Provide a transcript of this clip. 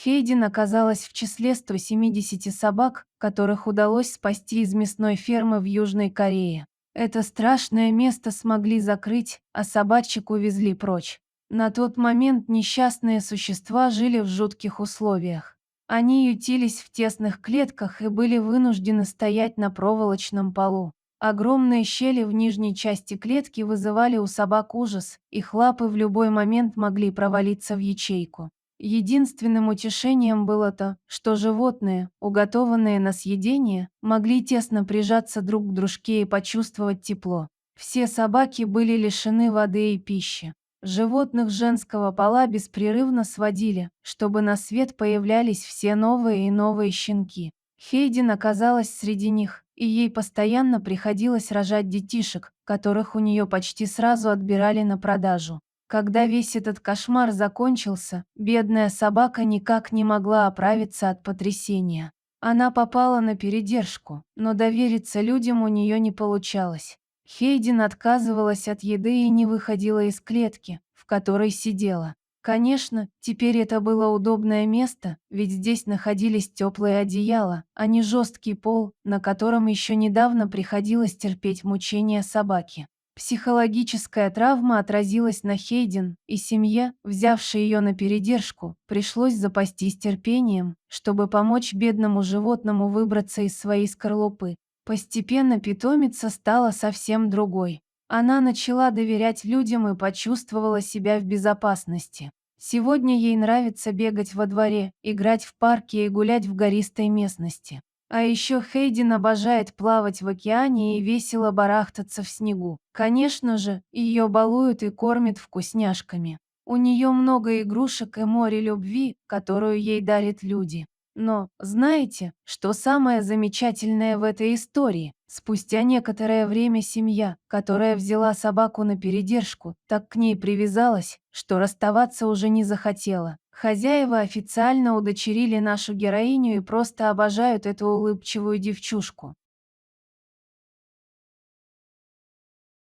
Хейден оказалась в числе 170 собак, которых удалось спасти из мясной фермы в Южной Корее. Это страшное место смогли закрыть, а собачек увезли прочь. На тот момент несчастные существа жили в жутких условиях. Они ютились в тесных клетках и были вынуждены стоять на проволочном полу. Огромные щели в нижней части клетки вызывали у собак ужас, их лапы в любой момент могли провалиться в ячейку. Единственным утешением было то, что животные, уготованные на съедение, могли тесно прижаться друг к дружке и почувствовать тепло. Все собаки были лишены воды и пищи. Животных женского пола беспрерывно сводили, чтобы на свет появлялись все новые и новые щенки. Хейден оказалась среди них, и ей постоянно приходилось рожать детишек, которых у нее почти сразу отбирали на продажу. Когда весь этот кошмар закончился, бедная собака никак не могла оправиться от потрясения. Она попала на передержку, но довериться людям у нее не получалось. Хейден отказывалась от еды и не выходила из клетки, в которой сидела. Конечно, теперь это было удобное место, ведь здесь находились теплые одеяла, а не жесткий пол, на котором еще недавно приходилось терпеть мучения собаки. Психологическая травма отразилась на Хейден, и семье, взявшей ее на передержку, пришлось запастись терпением, чтобы помочь бедному животному выбраться из своей скорлупы. Постепенно питомица стала совсем другой. Она начала доверять людям и почувствовала себя в безопасности. Сегодня ей нравится бегать во дворе, играть в парке и гулять в гористой местности. А еще Хейден обожает плавать в океане и весело барахтаться в снегу. Конечно же, ее балуют и кормят вкусняшками. У нее много игрушек и море любви, которую ей дарят люди. Но, знаете, что самое замечательное в этой истории? Спустя некоторое время семья, которая взяла собаку на передержку, так к ней привязалась, что расставаться уже не захотела. Хозяева официально удочерили нашу героиню и просто обожают эту улыбчивую девчушку.